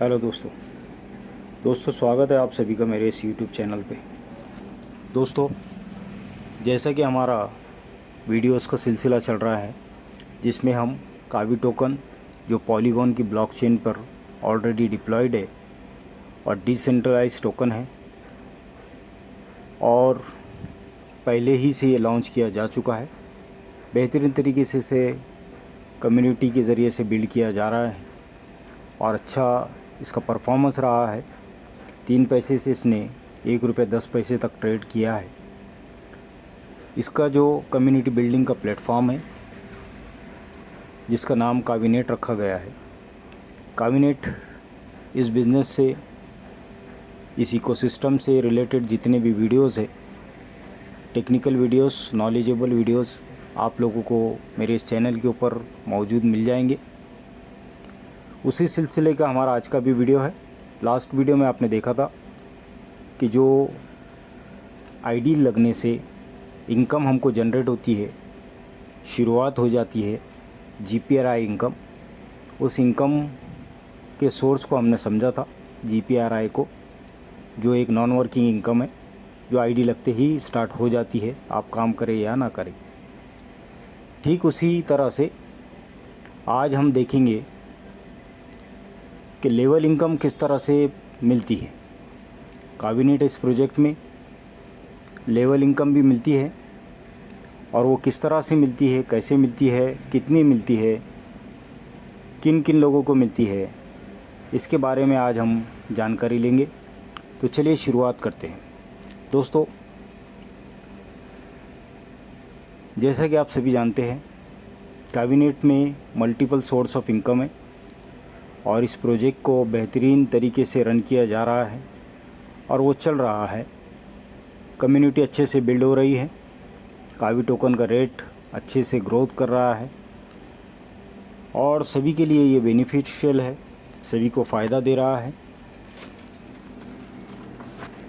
Hello दोस्तों स्वागत है आप सभी का मेरे इस यूट्यूब चैनल पे। दोस्तों, जैसा कि हमारा वीडियोस का सिलसिला चल रहा है जिसमें हम कावी टोकन जो पॉलीगॉन की ब्लॉकचेन पर ऑलरेडी डिप्लॉयड है और डिसेंट्रलाइज टोकन है और पहले ही से ये लॉन्च किया जा चुका है, बेहतरीन तरीके से इसे कम्युनिटी के ज़रिए से बिल्ड किया जा रहा है और अच्छा इसका परफॉर्मेंस रहा है। 3 पैसे से इसने 1 रुपये 10 पैसे तक ट्रेड किया है। इसका जो कम्युनिटी बिल्डिंग का प्लेटफॉर्म है जिसका नाम कावीनेट रखा गया है। कावीनेट इस बिज़नेस से, इस इकोसिस्टम से रिलेटेड जितने भी वीडियोस है, टेक्निकल वीडियोस, नॉलेजेबल वीडियोस आप लोगों को मेरे इस चैनल के ऊपर मौजूद मिल जाएंगे। उसी सिलसिले का हमारा आज का भी वीडियो है। लास्ट वीडियो में आपने देखा था कि जो आईडी लगने से इनकम हमको जनरेट होती है, शुरुआत हो जाती है जीपीआरआई इनकम। उस इनकम के सोर्स को हमने समझा था जीपीआरआई को, जो एक नॉन वर्किंग इनकम है जो आईडी लगते ही स्टार्ट हो जाती है, आप काम करें या ना करें। ठीक उसी तरह से आज हम देखेंगे कि लेवल इनकम किस तरह से मिलती है। कावीनेट इस प्रोजेक्ट में लेवल इनकम भी मिलती है और वो किस तरह से मिलती है, कैसे मिलती है, कितनी मिलती है, किन किन लोगों को मिलती है, इसके बारे में आज हम जानकारी लेंगे। तो चलिए शुरुआत करते हैं। दोस्तों, जैसा कि आप सभी जानते हैं कावीनेट में मल्टीपल सोर्स ऑफ इनकम है और इस प्रोजेक्ट को बेहतरीन तरीके से रन किया जा रहा है और वो चल रहा है। कम्युनिटी अच्छे से बिल्ड हो रही है, कावी टोकन का रेट अच्छे से ग्रोथ कर रहा है और सभी के लिए ये बेनिफिशियल है, सभी को फ़ायदा दे रहा है।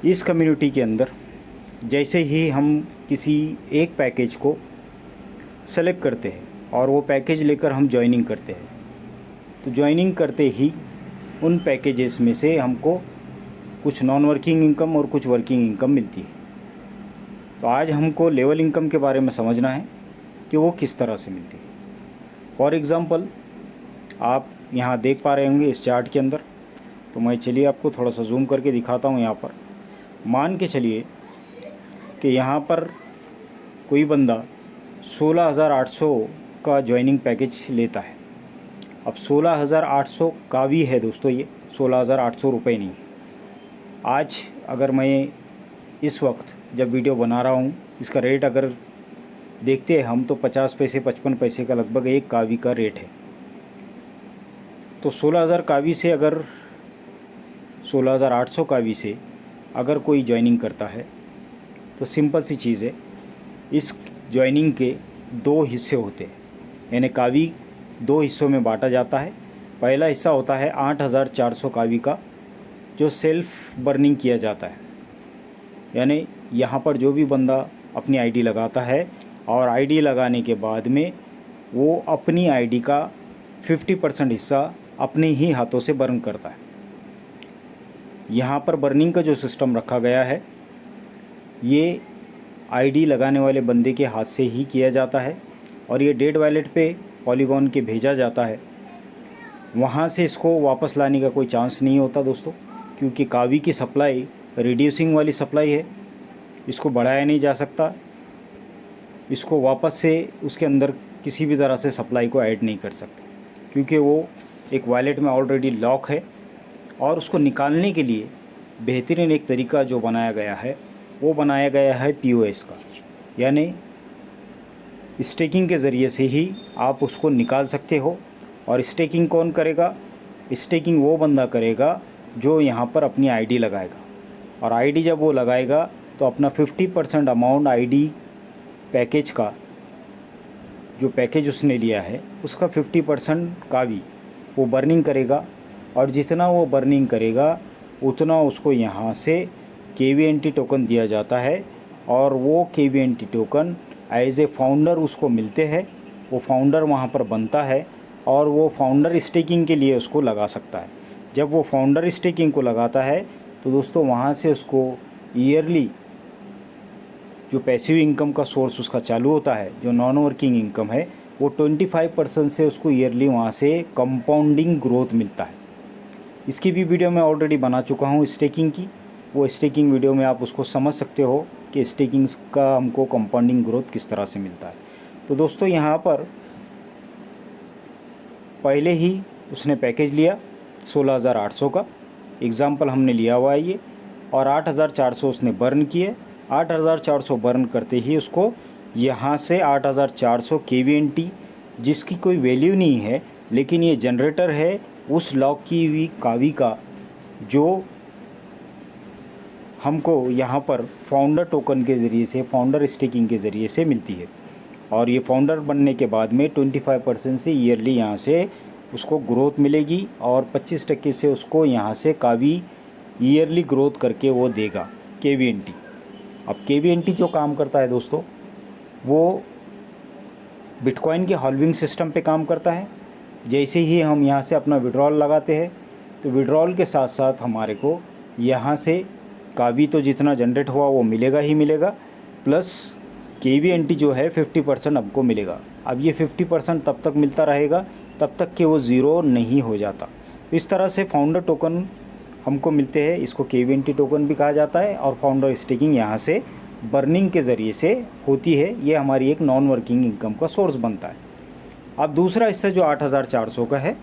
इस कम्युनिटी के अंदर जैसे ही हम किसी एक पैकेज को सेलेक्ट करते हैं और वो पैकेज लेकर हम ज्वाइनिंग करते हैं, तो ज्वाइनिंग करते ही उन पैकेजेस में से हमको कुछ नॉन वर्किंग इनकम और कुछ वर्किंग इनकम मिलती है। तो आज हमको लेवल इनकम के बारे में समझना है कि वो किस तरह से मिलती है। फॉर एग्ज़ाम्पल, आप यहाँ देख पा रहे होंगे इस चार्ट के अंदर, तो मैं चलिए आपको थोड़ा सा जूम करके दिखाता हूँ। यहाँ पर मान के चलिए कि यहाँ पर कोई बंदा 16,800 का ज्वाइनिंग पैकेज लेता है। अब 16,800 का भी है दोस्तों, ये 16,800 रुपये नहीं है। आज अगर मैं इस वक्त जब वीडियो बना रहा हूँ, इसका रेट अगर देखते हैं हम तो 50 पैसे 55 पैसे का लगभग एक कावी का रेट है। तो 16,000 कावी से अगर 16,800 कावी से अगर कोई ज्वाइनिंग करता है तो सिंपल सी चीज़ है, इस ज्वाइनिंग के 2 हिस्से होते हैं, यानी कावी 2 हिस्सों में बांटा जाता है। पहला हिस्सा होता है 8,400 कावी का, जो सेल्फ बर्निंग किया जाता है, यानी यहाँ पर जो भी बंदा अपनी आईडी लगाता है और आईडी लगाने के बाद में वो अपनी आईडी का 50% हिस्सा अपने ही हाथों से बर्न करता है। यहाँ पर बर्निंग का जो सिस्टम रखा गया है ये आईडी लगाने वाले बंदे के हाथ से ही किया जाता है और ये डेड वॉलेट पे पॉलीगॉन के भेजा जाता है। वहाँ से इसको वापस लाने का कोई चांस नहीं होता दोस्तों, क्योंकि कावी की सप्लाई रिड्यूसिंग वाली सप्लाई है, इसको बढ़ाया नहीं जा सकता। इसको वापस से उसके अंदर किसी भी तरह से सप्लाई को ऐड नहीं कर सकते, क्योंकि वो एक वॉलेट में ऑलरेडी लॉक है। और उसको निकालने के लिए बेहतरीन एक तरीका जो बनाया गया है वो बनाया गया है POS का, यानी स्टेकिंग के ज़रिए से ही आप उसको निकाल सकते हो। और स्टेकिंग कौन करेगा? स्टेकिंग वो बंदा करेगा जो यहाँ पर अपनी आईडी लगाएगा, और आईडी जब वो लगाएगा तो अपना 50% अमाउंट आईडी पैकेज का, जो पैकेज उसने लिया है उसका 50% का भी वो बर्निंग करेगा। और जितना वो बर्निंग करेगा उतना उसको यहाँ से KVNT टोकन दिया जाता है और वो KVNT token as a founder उसको मिलते हैं। वो फाउंडर वहाँ पर बनता है और वो फाउंडर स्टेकिंग के लिए उसको लगा सकता है। जब वो फाउंडर स्टेकिंग को लगाता है तो दोस्तों वहाँ से उसको ईयरली जो पैसिव इनकम का सोर्स उसका चालू होता है, जो नॉन वर्किंग इनकम है, वो 25% से उसको ईयरली वहाँ से कंपाउंडिंग ग्रोथ मिलता है। इसकी भी वीडियो मैं ऑलरेडी बना चुका हूँ स्टेकिंग की, वो स्टेकिंग वीडियो में आप उसको समझ सकते हो कि स्टेकिंग का हमको कंपाउंडिंग ग्रोथ किस तरह से मिलता है। तो दोस्तों यहाँ पर पहले ही उसने पैकेज लिया 16,800 का, एग्ज़ाम्पल हमने लिया हुआ है ये, और 8,400 उसने बर्न किए। 8,400 बर्न करते ही उसको यहाँ से 8,400 KVNT, जिसकी कोई वैल्यू नहीं है, लेकिन ये जनरेटर है उस लॉक की हुई कावी का, जो हमको यहाँ पर फाउंडर टोकन के ज़रिए से, फाउंडर स्टेकिंग के ज़रिए से मिलती है। और ये फाउंडर बनने के बाद में 25% से ईयरली यहाँ से उसको ग्रोथ मिलेगी, और 25% से उसको यहाँ से कावी ईयरली ग्रोथ करके वो देगा KVNT। अब KVNT जो काम करता है दोस्तों, वो बिटकॉइन के हॉल्विंग सिस्टम पे काम करता है। जैसे ही हम यहाँ से अपना विड्रॉल लगाते हैं तो विड्रॉल के साथ साथ हमारे को यहाँ से कावी तो जितना जनरेट हुआ वो मिलेगा ही मिलेगा, प्लस KVNT जो है 50% हमको मिलेगा। अब ये 50% तब तक मिलता रहेगा तब तक कि वो ज़ीरो नहीं हो जाता। तो इस तरह से फाउंडर टोकन हमको मिलते हैं, इसको KVNT टोकन भी कहा जाता है। और फाउंडर स्टेकिंग यहाँ से बर्निंग के ज़रिए से होती है, ये हमारी एक नॉन वर्किंग इनकम का सोर्स बनता है। अब दूसरा हिस्सा जो 8,400 का है,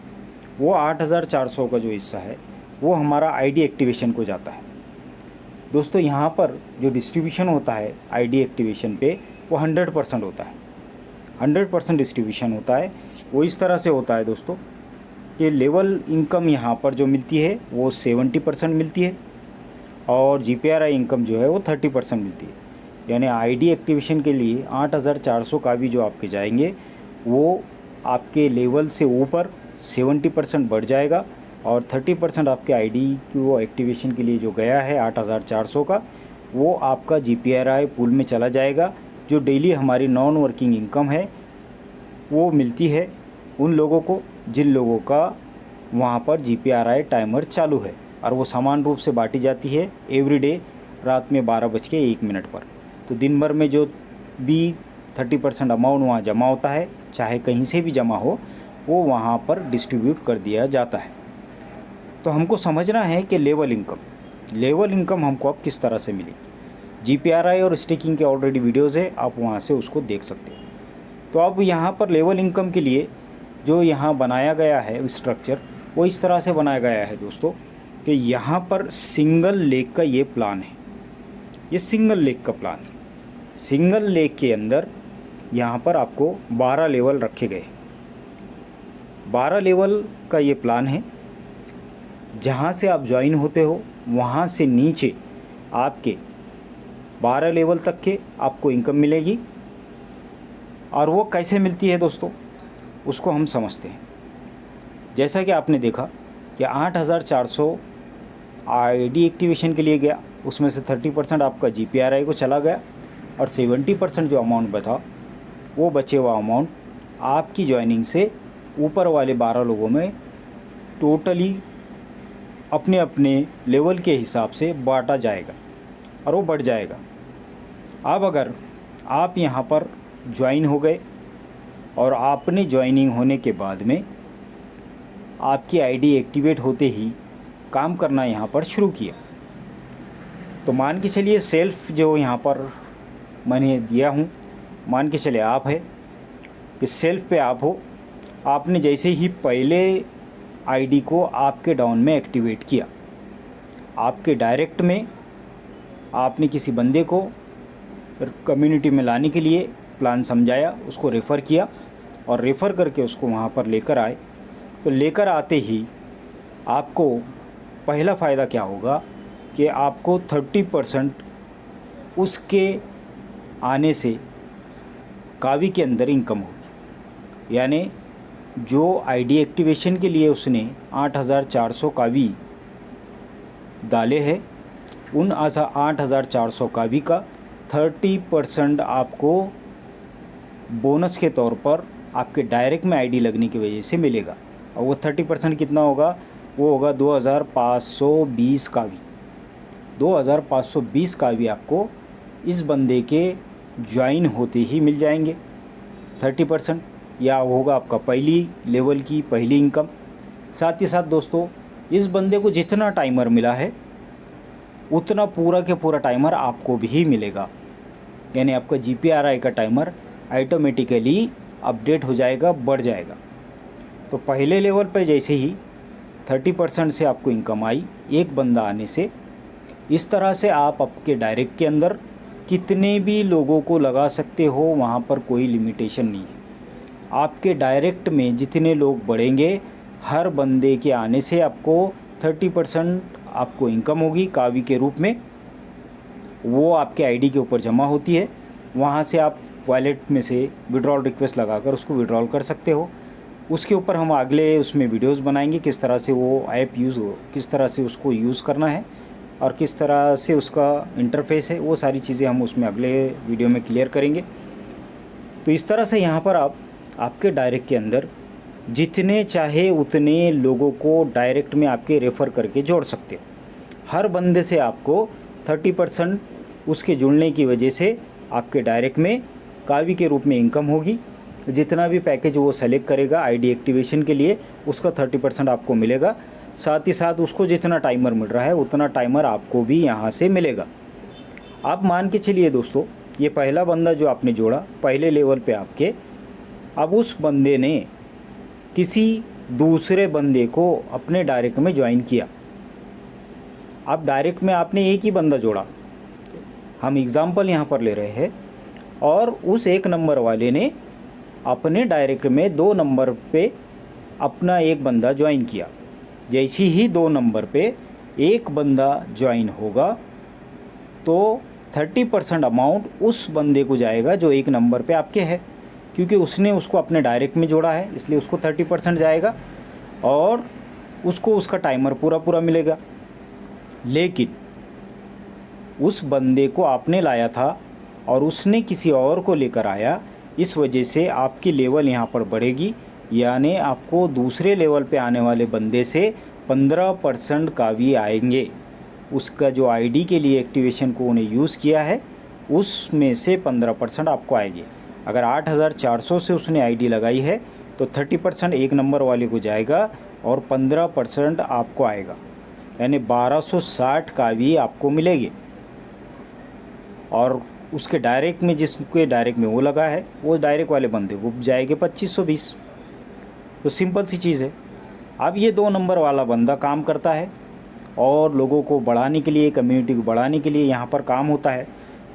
वो 8,400 का जो हिस्सा है वो हमारा ID एक्टिवेशन को जाता है। दोस्तों यहाँ पर जो डिस्ट्रीब्यूशन होता है ID एक्टिवेशन पे, वो 100% होता है, 100% डिस्ट्रीब्यूशन होता है। वो इस तरह से होता है दोस्तों कि लेवल इनकम यहाँ पर जो मिलती है वो 70% मिलती है, और GPRI इनकम जो है वो 30% मिलती है। यानी ID एक्टिवेशन के लिए 8,400 का भी जो आपके जाएंगे वो आपके लेवल से ऊपर 70% बढ़ जाएगा, और 30% आपके ID को एक्टिवेशन के लिए जो गया है 8,400 का, वो आपका GPRI पूल में चला जाएगा। जो डेली हमारी नॉन वर्किंग इनकम है वो मिलती है उन लोगों को जिन लोगों का वहाँ पर GPRI टाइमर चालू है, और वो समान रूप से बांटी जाती है एवरीडे रात में 12:01 पर। तो दिन भर में जो भी 30% अमाउंट वहाँ जमा होता है, चाहे कहीं से भी जमा हो, वो वहाँ पर डिस्ट्रीब्यूट कर दिया जाता है। तो हमको समझना है कि लेवल इनकम हमको अब किस तरह से मिलेगी। GPRI और स्टेकिंग के ऑलरेडी वीडियोज़ है, आप वहाँ से उसको देख सकते हो। तो अब यहाँ पर लेवल इनकम के लिए जो यहाँ बनाया गया है स्ट्रक्चर, वो इस तरह से बनाया गया है दोस्तों कि यहाँ पर सिंगल लेग का ये प्लान है, ये सिंगल लेग का प्लान है। सिंगल लेग के अंदर यहाँ पर आपको 12 लेवल रखे गए, 12 लेवल का ये प्लान है। जहाँ से आप ज्वाइन होते हो वहाँ से नीचे आपके 12 लेवल तक के आपको इनकम मिलेगी। और वो कैसे मिलती है दोस्तों, उसको हम समझते हैं। जैसा कि आपने देखा कि 8,400 ID एक्टिवेशन के लिए गया, उसमें से 30% आपका GPRI को चला गया, और 70% जो अमाउंट बचा, वो बचे हुआ अमाउंट आपकी ज्वाइनिंग से ऊपर वाले 12 लोगों में टोटली अपने अपने लेवल के हिसाब से बांटा जाएगा, और वो बढ़ जाएगा। अब अगर आप यहाँ पर ज्वाइन हो गए और आपने ज्वाइनिंग होने के बाद में आपकी ID एक्टिवेट होते ही काम करना यहाँ पर शुरू किया, तो मान के चलिए सेल्फ जो यहाँ पर मैंने दिया हूँ, मान के चले आप है कि सेल्फ पे आप हो, आपने जैसे ही पहले ID को आपके डाउन में एक्टिवेट किया, आपके डायरेक्ट में आपने किसी बंदे को कम्युनिटी में लाने के लिए प्लान समझाया, उसको रेफ़र किया, और रेफ़र करके उसको वहाँ पर लेकर आए। तो लेकर आते ही आपको पहला फ़ायदा क्या होगा कि आपको 30% उसके आने से कावी के अंदर इनकम होगी। यानी जो ID एक्टिवेशन के लिए उसने 8,400 कावी डाले हैं, उन 8,400 कावी का 30% आपको बोनस के तौर पर आपके डायरेक्ट में ID लगने की वजह से मिलेगा। और वो 30% कितना होगा, वो होगा 2520 का भी। 2520 का भी आपको इस बंदे के ज्वाइन होते ही मिल जाएंगे 30%, या होगा आपका पहली लेवल की पहली इनकम। साथ ही साथ दोस्तों, इस बंदे को जितना टाइमर मिला है उतना पूरा के पूरा टाइमर आपको भी मिलेगा, यानी आपका GPRI का टाइमर ऑटोमेटिकली अपडेट हो जाएगा, बढ़ जाएगा। तो पहले लेवल पे जैसे ही 30% से आपको इनकम आई एक बंदा आने से, इस तरह से आप आपके डायरेक्ट के अंदर कितने भी लोगों को लगा सकते हो, वहाँ पर कोई लिमिटेशन नहीं है। आपके डायरेक्ट में जितने लोग बढ़ेंगे, हर बंदे के आने से आपको 30% आपको इनकम होगी कावी के रूप में। वो आपके आईडी के ऊपर जमा होती है, वहाँ से आप वॉलेट में से विड्रॉल रिक्वेस्ट लगाकर उसको विड्रॉल कर सकते हो। उसके ऊपर हम अगले उसमें वीडियोस बनाएंगे, किस तरह से वो ऐप यूज़ हो, किस तरह से उसको यूज़ करना है और किस तरह से उसका इंटरफेस है, वो सारी चीज़ें हम उसमें अगले वीडियो में क्लियर करेंगे। तो इस तरह से यहाँ पर आप आपके डायरेक्ट के अंदर जितने चाहे उतने लोगों को डायरेक्ट में आपके रेफ़र करके जोड़ सकते हो। हर बंदे से आपको 30% उसके जुड़ने की वजह से आपके डायरेक्ट में कावी के रूप में इनकम होगी। जितना भी पैकेज वो सेलेक्ट करेगा आईडी एक्टिवेशन के लिए, उसका 30% आपको मिलेगा। साथ ही साथ उसको जितना टाइमर मिल रहा है उतना टाइमर आपको भी यहाँ से मिलेगा। आप मान के चलिए दोस्तों, ये पहला बंदा जो आपने जोड़ा पहले लेवल पे आपके, अब उस बंदे ने किसी दूसरे बंदे को अपने डायरेक्ट में ज्वाइन किया। अब डायरेक्ट में आपने एक ही बंदा जोड़ा, हम एग्ज़ाम्पल यहाँ पर ले रहे हैं, और उस 1 नंबर वाले ने अपने डायरेक्ट में 2 नंबर पे अपना एक बंदा ज्वाइन किया। जैसे ही 2 नंबर पे एक बंदा ज्वाइन होगा तो 30% अमाउंट उस बंदे को जाएगा जो 1 नंबर पे आपके है, क्योंकि उसने उसको अपने डायरेक्ट में जोड़ा है, इसलिए उसको 30% जाएगा और उसको उसका टाइमर पूरा मिलेगा। लेकिन उस बंदे को आपने लाया था और उसने किसी और को लेकर आया, इस वजह से आपकी लेवल यहाँ पर बढ़ेगी, यानी आपको दूसरे लेवल पे आने वाले बंदे से 15% का भी आएंगे। उसका जो आईडी के लिए एक्टिवेशन को उन्हें यूज़ किया है उसमें से 15% आपको आएगी। अगर 8400 से उसने आईडी लगाई है तो 30% 1 नंबर वाले को जाएगा और 15% आपको आएगा, यानी 1260 का भी आपको मिलेगी। और उसके डायरेक्ट में, जिसके डायरेक्ट में वो लगा है, वो डायरेक्ट वाले बंदे को जाएंगे 2520। तो सिंपल सी चीज़ है। अब ये 2 नंबर वाला बंदा काम करता है और लोगों को बढ़ाने के लिए, कम्युनिटी को बढ़ाने के लिए यहाँ पर काम होता है।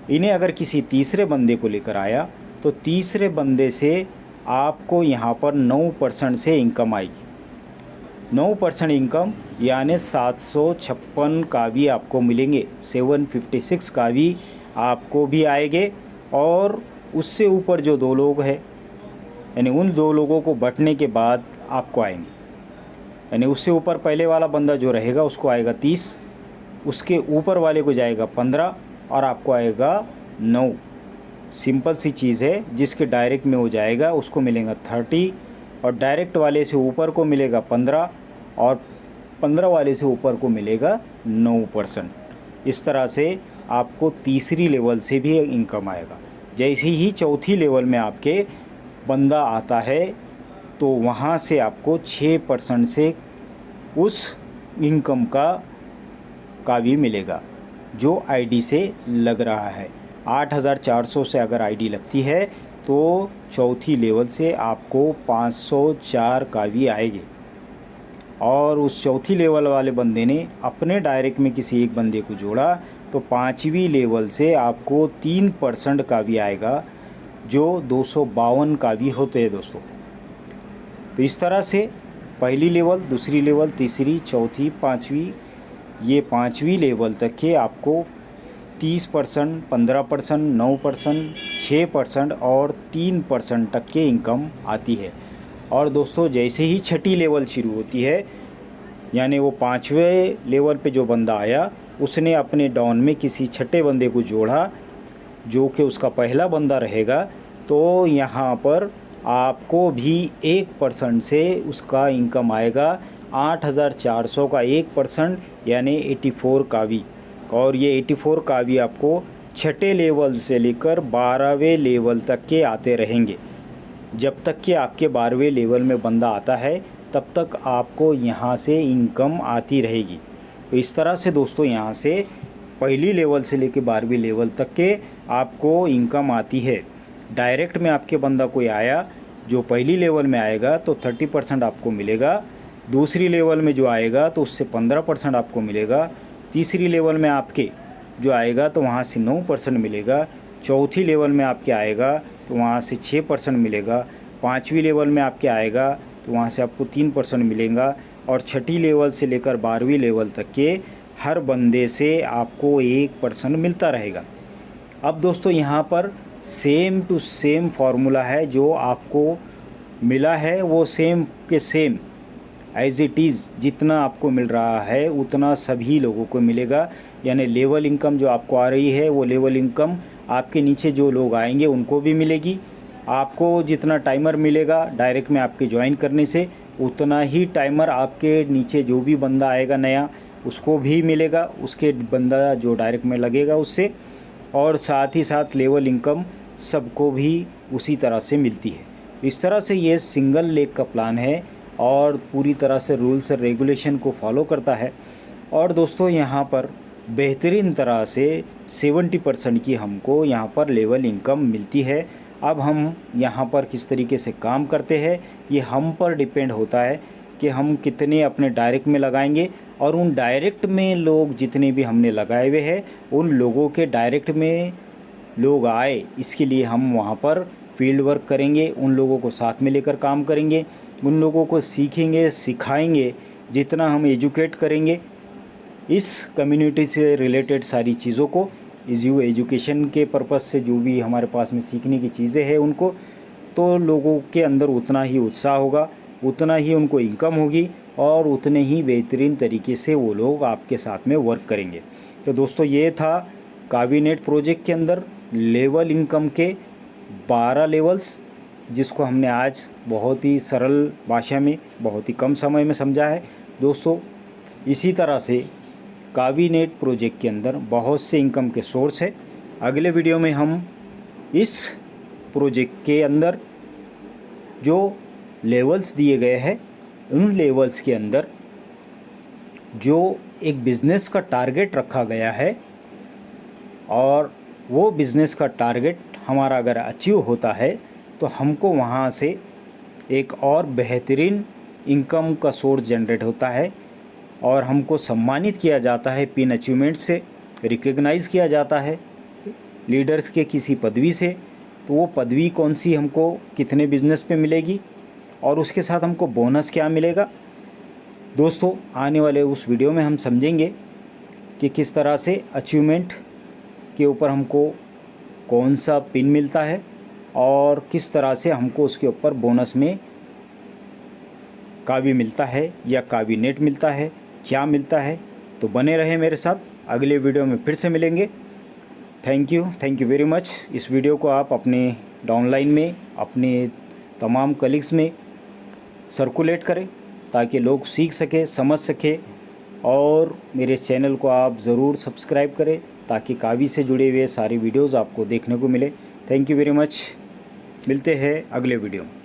इन्हें अगर किसी तीसरे बंदे को लेकर आया तो तीसरे बंदे से आपको यहाँ पर 9% से इनकम आएगी। 9% इनकम यानी 756 का भी आपको मिलेंगे, 756 का भी आपको भी आएंगे। और उससे ऊपर जो 2 लोग हैं, यानी उन 2 लोगों को बंटने के बाद आपको आएंगे, यानी उससे ऊपर पहले वाला बंदा जो रहेगा उसको आएगा 30, उसके ऊपर वाले को जाएगा 15 और आपको आएगा 9। सिंपल सी चीज़ है। जिसके डायरेक्ट में हो जाएगा उसको मिलेगा 30 और डायरेक्ट वाले से ऊपर को मिलेगा 15 और 15 वाले से ऊपर को मिलेगा 9%। इस तरह से आपको तीसरी लेवल से भी इनकम आएगा। जैसे ही चौथी लेवल में आपके बंदा आता है तो वहाँ से आपको 6% से उस इनकम का भी मिलेगा जो आईडी से लग रहा है। 8400 से अगर आईडी लगती है तो चौथी लेवल से आपको 504 का भी आएगी। और उस चौथी लेवल वाले बंदे ने अपने डायरेक्ट में किसी एक बंदे को जोड़ा तो 5वीं लेवल से आपको 3% का भी आएगा, जो 252 का भी होते हैं दोस्तों। तो इस तरह से पहली लेवल, दूसरी लेवल, तीसरी, चौथी, 5वीं, ये 5वीं लेवल तक के आपको 30%, 15%, 9%, 6% और 3% तक के इनकम आती है। और दोस्तों जैसे ही छठी लेवल शुरू होती है, यानी वो 5वें लेवल पे जो बंदा आया उसने अपने डाउन में किसी छठे बंदे को जोड़ा जो कि उसका पहला बंदा रहेगा, तो यहाँ पर आपको भी 1% से उसका इनकम आएगा। 8400 का 1% यानी 84 कावी। और ये 84 कावी आपको छठे लेवल से लेकर 12वें लेवल तक के आते रहेंगे। जब तक कि आपके 12वें लेवल में बंदा आता है तब तक आपको यहाँ से इनकम आती रहेगी। तो इस तरह से दोस्तों यहाँ से पहली लेवल से लेकर 12वीं लेवल तक के आपको इनकम आती है। डायरेक्ट में आपके बंदा कोई आया जो पहली लेवल में आएगा तो 30% आपको मिलेगा, दूसरी लेवल में जो आएगा तो उससे 15% आपको मिलेगा, तीसरी लेवल में आपके जो आएगा तो वहाँ से 9% मिलेगा, चौथी लेवल में आपके आएगा तो वहाँ से 6% मिलेगा, पाँचवीं लेवल में आपके आएगा तो वहाँ से आपको 3% मिलेगा, और छठी लेवल से लेकर 12वीं लेवल तक के हर बंदे से आपको 1% मिलता रहेगा। अब दोस्तों यहाँ पर सेम टू सेम फार्मूला है, जो आपको मिला है वो सेम के सेम एज इट इज़ जितना आपको मिल रहा है उतना सभी लोगों को मिलेगा। यानी लेवल इनकम जो आपको आ रही है वो लेवल इनकम आपके नीचे जो लोग आएंगे उनको भी मिलेगी। आपको जितना टाइमर मिलेगा डायरेक्ट में आपके ज्वाइन करने से, उतना ही टाइमर आपके नीचे जो भी बंदा आएगा नया उसको भी मिलेगा, उसके बंदा जो डायरेक्ट में लगेगा उससे, और साथ ही साथ लेवल इनकम सबको भी उसी तरह से मिलती है। इस तरह से ये सिंगल लेग का प्लान है और पूरी तरह से रूल्स और रेगुलेशन को फॉलो करता है। और दोस्तों यहाँ पर बेहतरीन तरह से 70% की हमको यहाँ पर लेवल इनकम मिलती है। अब हम यहाँ पर किस तरीके से काम करते हैं ये हम पर डिपेंड होता है कि हम कितने अपने डायरेक्ट में लगाएंगे, और उन डायरेक्ट में लोग जितने भी हमने लगाए हुए हैं उन लोगों के डायरेक्ट में लोग आए, इसके लिए हम वहाँ पर फील्ड वर्क करेंगे, उन लोगों को साथ में लेकर काम करेंगे, उन लोगों को सीखेंगे सिखाएंगे। जितना हम एजुकेट करेंगे इस कम्युनिटी से रिलेटेड सारी चीज़ों को, एजुकेशन के पर्पज़ से जो भी हमारे पास में सीखने की चीज़ें हैं उनको, तो लोगों के अंदर उतना ही उत्साह होगा, उतना ही उनको इनकम होगी, और उतने ही बेहतरीन तरीके से वो लोग आपके साथ में वर्क करेंगे। तो दोस्तों ये था कावीनेट प्रोजेक्ट के अंदर लेवल इनकम के 12 लेवल्स, जिसको हमने आज बहुत ही सरल भाषा में बहुत ही कम समय में समझा है। दोस्तों इसी तरह से कावीनेट प्रोजेक्ट के अंदर बहुत से इनकम के सोर्स है। अगले वीडियो में हम इस प्रोजेक्ट के अंदर जो लेवल्स दिए गए हैं उन लेवल्स के अंदर जो एक बिज़नेस का टारगेट रखा गया है, और वो बिज़नेस का टारगेट हमारा अगर अचीव होता है तो हमको वहाँ से एक और बेहतरीन इनकम का सोर्स जनरेट होता है, और हमको सम्मानित किया जाता है पिन अचीवमेंट से, रिकग्नाइज़ किया जाता है लीडर्स के किसी पदवी से। तो वो पदवी कौन सी हमको कितने बिज़नेस पे मिलेगी और उसके साथ हमको बोनस क्या मिलेगा, दोस्तों आने वाले उस वीडियो में हम समझेंगे कि किस तरह से अचीवमेंट के ऊपर हमको कौन सा पिन मिलता है और किस तरह से हमको उसके ऊपर बोनस में कावी मिलता है या कावीनेट मिलता है, क्या मिलता है। तो बने रहे मेरे साथ, अगले वीडियो में फिर से मिलेंगे। Thank you very much. इस वीडियो को आप अपने डाउनलाइन में अपने तमाम कलीग्स में सर्कुलेट करें ताकि लोग सीख सके, समझ सके, और मेरे चैनल को आप ज़रूर सब्सक्राइब करें ताकि कावी से जुड़े हुए सारी वीडियोज़ आपको देखने को मिले। Thank you very much. मिलते हैं अगले वीडियो में।